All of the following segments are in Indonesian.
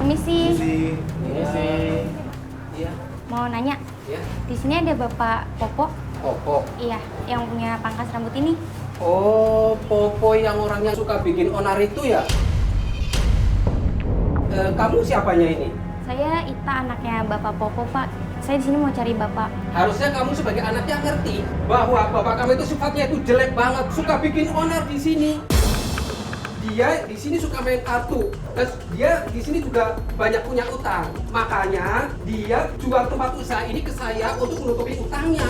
Permisi. Permisi. Iya. Mau nanya? Iya. Di sini ada Bapak Popo? Popo. Iya, yang punya pangkas rambut ini. Oh, Popo yang orangnya suka bikin onar itu ya? Kamu siapanya ini? Saya Ita, anaknya Bapak Popo, Pak. Saya di sini mau cari Bapak. Harusnya kamu sebagai anaknya ngerti bahwa bapak kamu itu sifatnya itu jelek banget, suka bikin onar di sini. Dia di sini suka main kartu, dan dia di sini juga banyak punya utang. Makanya dia jual tempat usaha ini ke saya untuk menutupi utangnya.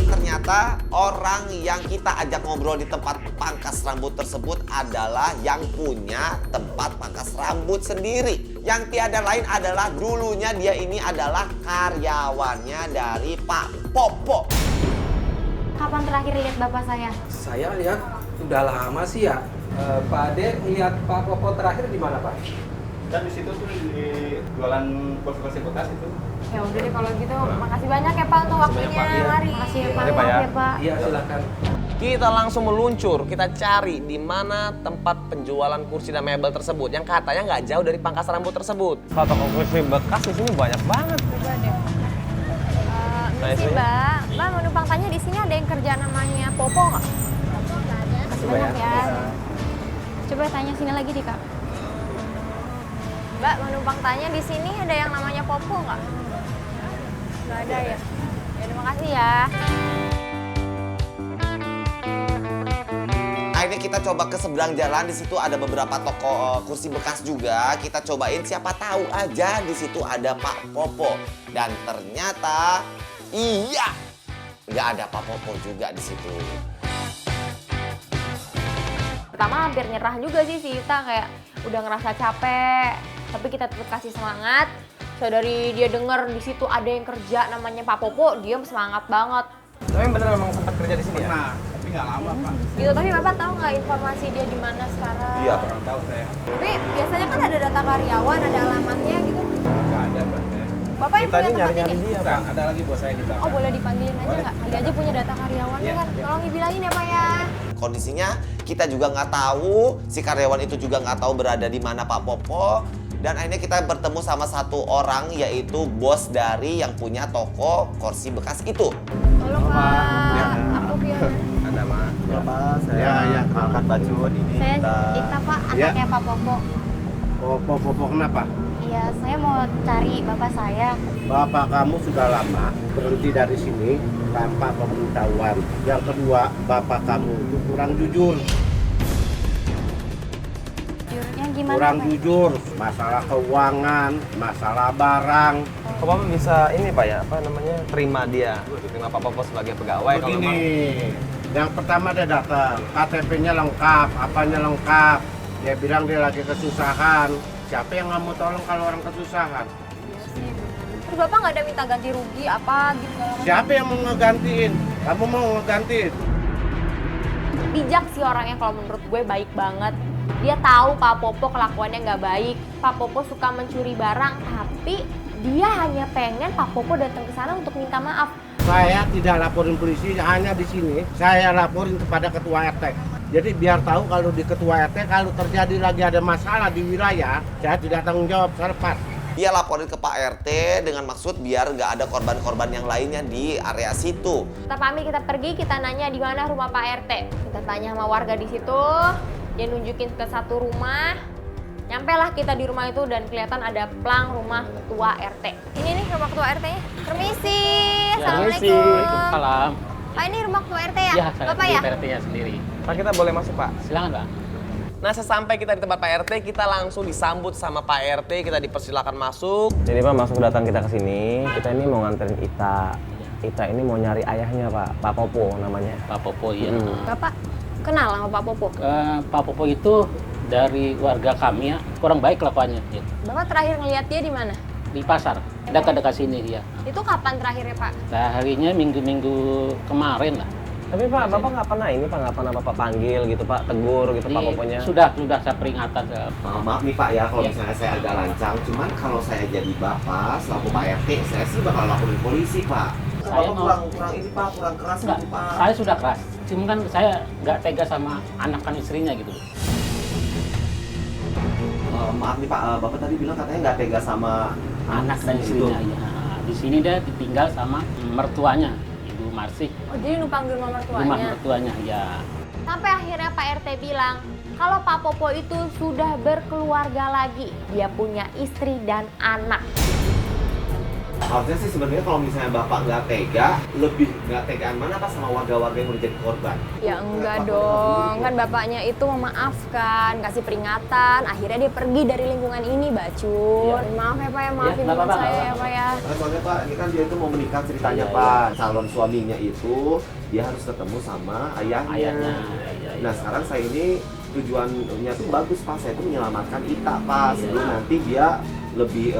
Ternyata orang yang kita ajak ngobrol di tempat pangkas rambut tersebut adalah yang punya tempat pangkas rambut sendiri. Yang tiada lain adalah dulunya dia ini adalah karyawannya dari Pak Popo. Kapan terakhir lihat Bapak saya? Saya lihat udah lama sih ya. Pak Ade melihat Pak Popo terakhir di mana, Pak? Dan di situ tuh di jualan kursi-kursi bekas itu. Ya udah deh kalau gitu, makasih banyak ya Pak untuk waktunya. Pak, iya. Mari. Makasih ya, Pak. Mari, Pak, ya. Maaf ya, Pak. Iya, silakan. Kita langsung meluncur, kita cari di mana tempat penjualan kursi dan mebel tersebut yang katanya nggak jauh dari pangkas rambut tersebut. Kalau toko kursi bekas di sini banyak banget. Coba deh. Misi Mbak, Mbak mau numpang tanya di sini ada yang kerja namanya Popo nggak? Makasih banyak ya. Coba tanya sini lagi deh, Kak. Mbak mau numpang tanya di sini ada yang namanya Popo nggak? Nggak ada ya. Ya terima kasih ya. Akhirnya kita coba ke seberang jalan, di situ ada beberapa toko kursi bekas juga. Kita cobain, siapa tahu aja di situ ada Pak Popo. Dan ternyata iya, nggak ada Pak Popo juga di situ. Pertama hampir nyerah juga sih si Ita, kayak udah ngerasa capek. Tapi kita tetap kasih semangat. So dari dia denger di situ ada yang kerja namanya Pak Popo, dia semangat banget. Tapi bener memang sempat kerja di sini ya? Nah, tapi nggak lama Pak. Gitu, tapi Bapak tahu nggak informasi dia di mana sekarang? Iya, kurang tahu saya. Tapi biasanya kan ada data karyawan, ada alamatnya gitu. Nggak ada Pak. Bapak yang Kita punya ini tempat nyari-nyari ini? dia, Nggak, Pak. ada lagi bos saya kita. Oh boleh dipanggilin aja nggak? Dia aja punya data karyawannya Iya, kan. iya. Tolong dibilangin ya Pak ya. Kondisinya kita juga nggak tahu, si karyawan itu juga nggak tahu berada di mana Pak Popo. Dan akhirnya kita bertemu sama satu orang, yaitu bos dari yang punya toko kursi bekas itu. Halo Pak. Ya. Aku Fiona. Ada Mas. Ya Pak, saya Angkat baju ini. Saya Ita, Pak, Ya. anaknya Pak Popo. Popo kenapa? Iya, saya mau cari Bapak saya. Bapak kamu sudah lama berhenti dari sini tanpa pemberitahuan. Yang kedua, bapak kamu itu kurang jujur. Jujurnya gimana, Kurang Pak? jujur, masalah keuangan, masalah barang. Kok Bapak bisa ini Pak ya, apa namanya, terima dia, terima Pak Popo sebagai pegawai kalau memang... Begini, yang pertama dia datang, KTP-nya lengkap, apanya lengkap. Dia bilang dia lagi kesusahan. Siapa yang nggak mau tolong kalau orang kesusahan? Terus Bapak nggak ada minta ganti rugi apa gitu? Siapa yang mau ngegantiin? Kamu mau ngegantiin? Bijak sih orangnya kalau menurut gue, baik banget. Dia tahu Pak Popo kelakuannya nggak baik. Pak Popo suka mencuri barang, tapi dia hanya pengen Pak Popo datang ke sana untuk minta maaf. Saya tidak laporin polisi, hanya di sini saya laporin kepada ketua RT. Jadi biar tahu kalau di ketua RT kalau terjadi lagi ada masalah di wilayah, saya tidak tanggung jawab, saya lepas. Dia laporin ke Pak RT dengan maksud biar nggak ada korban-korban yang lainnya di area situ. Kita pamit, kita pergi, kita nanya di mana rumah Pak RT. Kita tanya sama warga di situ, dia nunjukin ke satu rumah. Nyampe lah kita di rumah itu dan kelihatan ada plang rumah ketua RT. Ini nih rumah ketua RT-nya. Permisi. Assalamualaikum. Waalaikumsalam. Pak, ini rumah ketua RT ya? Ya, saya Bapak ya? PRT-nya sendiri. Pak, kita boleh masuk Pak? Silakan, Pak. Nah, sesampai kita di tempat Pak RT, kita langsung disambut sama Pak RT, kita dipersilakan masuk. Jadi Pak, maksud datang kita ke sini, kita ini mau nganterin Ita. Ita ini mau nyari ayahnya Pak Popo namanya. Pak Popo, iya. Bapak kenal sama Pak Popo? Pak Popo itu dari warga kami ya, kurang baik kelakuannya. Gitu. Bapak terakhir ngeliat dia di mana? Di pasar, dekat-dekat sini dia. Itu kapan terakhirnya Pak? Harinya minggu-minggu kemarin lah. Tapi Pak, Bapak nggak pernah ini Pak, nggak pernah Bapak panggil gitu Pak, tegur gitu Pak Poponya? Sudah saya peringatan. Maaf nih Pak ya, kalau Iya. misalnya saya agak lancang, cuman kalau saya jadi Bapak, selaku Pak RT, saya sih bakal laporin polisi Pak. Saya Bapak mau- kurang ini Pak, kurang keras Enggak, gitu Pak. saya sudah keras. Cuma kan saya nggak tega sama anak kan istrinya gitu. Maaf nih Pak, Bapak tadi bilang katanya nggak tega sama Anak dan istrinya. Ya. Di sini dia ditinggal sama mertuanya, Ibu Marsih. Oh, jadi numpang di rumah Rumah mertuanya. mertuanya, ya. Sampai akhirnya Pak RT bilang, kalau Pak Popo itu sudah berkeluarga lagi. Dia punya istri dan anak. Harusnya sih sebenarnya kalau misalnya Bapak nggak tega, lebih nggak tegaan mana Pak sama warga-warga yang udah jadi korban? Ya enggak dong, kan bapaknya itu memaafkan, kasih peringatan, akhirnya dia pergi dari lingkungan ini, Bacun. Maaf ya Pak ya, maafin Ya, nggak teman apa-apa, saya nggak ya Pak ya. Nah, soalnya Pak, ini kan dia itu mau menikah ceritanya Iya, Pak. Calon suaminya itu dia harus ketemu sama ayahnya. Ayahnya. Nah sekarang saya ini tujuannya tuh bagus Pak, saya tuh menyelamatkan Ita Pak. Sebelum nanti dia lebih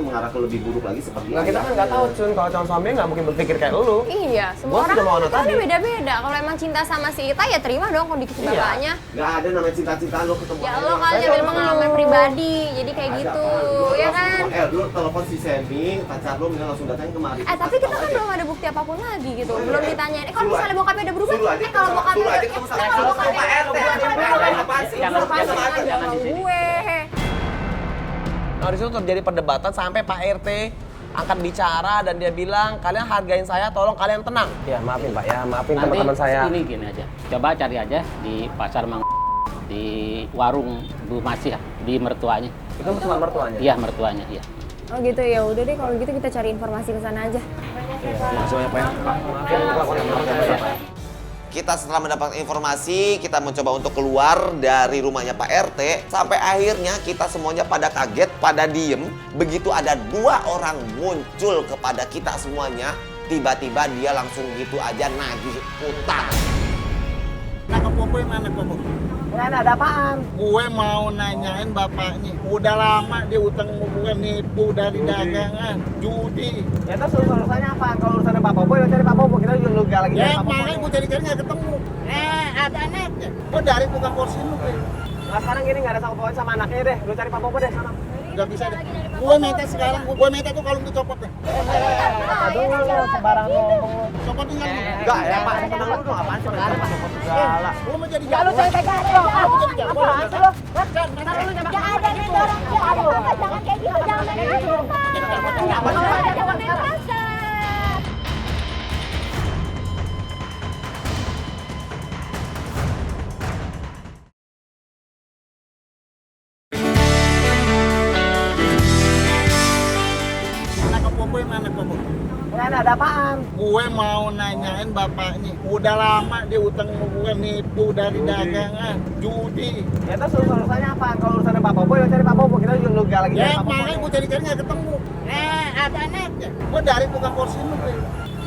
mengarah ke lebih buruk lagi seperti Nah, kita kan nggak tahu, Cun, kalau calon suaminya nggak mungkin berpikir kayak lu. Iya, Gua semua orang sudah mau anak kan tadi. beda-beda. Kalau emang cinta sama si Ita ya terima dong kondisi Iya. bapaknya. Nggak ada namanya cinta-cintaan lo ketemu. Ya Allah kali nyambil pengalaman pribadi, jadi kayak Ada, gitu, Pak. ya kan? Lu telepon si Semi, pacar lu langsung datangin kemari. Tapi kita kan belum ada bukti apapun lagi gitu, belum ditanyain. Kalau Suruh misalnya bokapnya udah berubah, Suruh aja kalau bokapnya suruh aja udah ketemu sama kalau bokapnya Pak RT. Apaan sih? Jangan, Sama jangan, aja. jangan di sini. gue. Nah, di situ terjadi perdebatan sampai Pak RT angkat bicara dan dia bilang, kalian hargain saya, tolong kalian tenang. Ya maafin Pak ya, maafin Nanti teman-teman saya. gini aja. Coba cari aja di pasar di warung Bu Masih di mertuanya. Itu cuma mertuanya? Iya, mertuanya, iya. Oh gitu ya, udah deh kalau gitu kita cari informasi ke sana aja. Langsung ya Pak ya. Maafin kelakuan yang berbeda, Pak. Kita setelah mendapat informasi, kita mencoba untuk keluar dari rumahnya Pak RT. Sampai akhirnya kita semuanya pada kaget, pada diem. Begitu ada 2 orang muncul kepada kita semuanya, tiba-tiba dia langsung gitu aja nagih utang. Nah, ke Popo mana Popo? Nah, ada apaan? Gue mau nanyain bapaknya. Udah lama dia utang hubungan nipu dari dagangan, judi. Ya terus urusannya apa? Kalau urusannya Pak Popo, ya cari Pak Popo. Kita juga nggak lagi Ya cari Pak Popo. makanya gue cari-cari nggak ketemu. Ada anaknya. Gue dari tukang kursi lu. Nah sekarang gini nggak ada sangkut pautnya sama anaknya deh. Lu cari Pak Popo deh sana. Nggak bisa deh. Gue minta sekarang, gue minta tuh kalung dicopot deh. Aduh, sembarang ngomong. Copot tinggal. Enggak ya Pak, tenang lu dong. Apaan sih sekarang Pak Popo segala. Lu mau jadi jago. Lu jadi jago. Lu jadi jago. Gak ada nih orang, jangan kayak gitu, jangan main kasar, Pak. Jangan main kasar. Anak ke Popo mana Popo? Nah, ada apaan? Gue mau nanyain bapaknya. Udah lama dia utang hubungan nipu dari dagangan, judi. Ya terus urusannya apa? Kalau urusannya Pak Popo, ya cari Pak Popo. Kita juga nggak lagi cari Ya Pak Popo. makanya gue cari-cari nggak ketemu. Ada anaknya. Gue dari tukang kursi lu.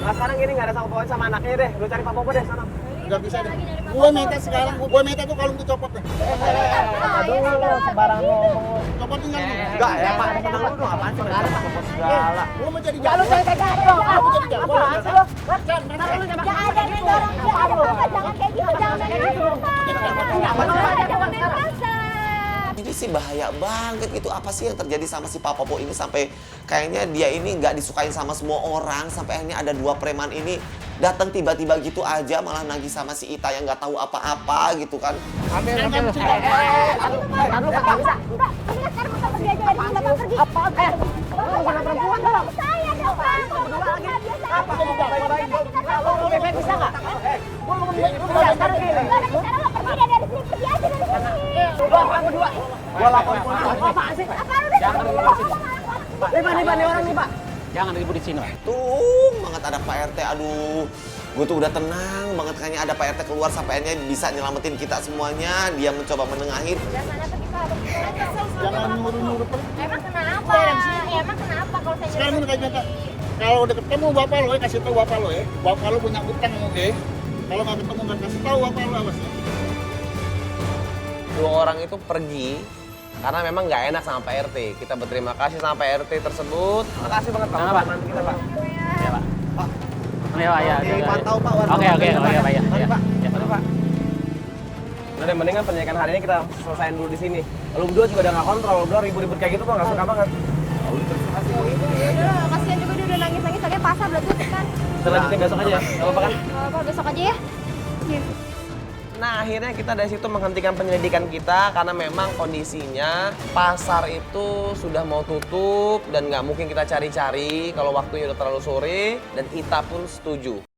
Nah sekarang gini nggak ada sangkut pautnya sama anaknya deh. Lu cari Pak Popo deh sana. Nggak bisa deh. Gue minta sekarang, gue minta tuh kalung dicopot deh. Aduh, sembarang ngomong. Copot tinggal. Enggak ya Pak, tenang lu dong. Apaan sih sekarang Pak Popo segala. Lu mau jadi jago. Lu jadi jago. Lu jadi jago. Gak ada nih orang, jangan kayak gitu, jangan main kasar, Pak. Jangan main kasar. Ini sih bahaya banget gitu. Apa sih yang terjadi sama si Pak Popo ini sampai kayaknya dia ini nggak disukain sama semua orang. Sampai akhirnya ada 2 preman ini datang tiba-tiba gitu aja malah nagih sama si Ita yang nggak tahu apa-apa gitu kan. Mendingan sekarang kita pergi aja dari sini, Bapak pergi. Apa? Bukan perempuan dong. Saya dong, Pak. Berdua lagi. Apa? Bebek bisa nggak? Gue mau ngomong dulu sekarang gini. Sekarang lo pergi deh dari sini, pergi aja dari sini. Lu berdua. Gua lapor polisi. Apaan sih? Apaan udah? Jangan ribut di sini. Nih orang nih Pak. Jangan ribut di sini, Pak. Tuh banget ada Pak RT. Aduh, gue tuh udah tenang banget kayaknya ada Pak RT keluar sampai akhirnya bisa nyelamatin kita semuanya. Dia mencoba menengahin. Jangan nyuruh-nyuruh pergi. Emang kenapa? Emang kenapa kalau saya Sekarang udah kayak kalau udah ketemu bapak lo, kasih tahu bapak lo ya. Bapak lo punya utang, oke? Kalau nggak ketemu nggak kasih tahu bapak lo awas. 2 orang itu pergi karena memang nggak enak sama Pak RT. Kita berterima kasih sama Pak RT tersebut. Terima kasih banget Pak. Kenapa? Bantu kita Pak. Ya, Pak. Ayo, Pak, ya. Dipantau Pak. Oke, Pak, ya. Mari Ya. Pak. Ya. Mari Pak. Udah deh, mendingan penyidikan hari ini kita selesaiin dulu di sini. Lu berdua juga udah nggak kontrol, lu berdua ribut-ribut kayak gitu kok nggak suka banget. Udah, kasihan juga dia udah nangis-nangis, soalnya pasar belum tutup kan. Kita lanjutin besok aja ya, nggak apa-apa kan? Apa besok aja ya? Nah, akhirnya kita dari situ menghentikan penyelidikan kita karena memang kondisinya pasar itu sudah mau tutup dan nggak mungkin kita cari-cari kalau waktunya udah terlalu sore dan Ita pun setuju.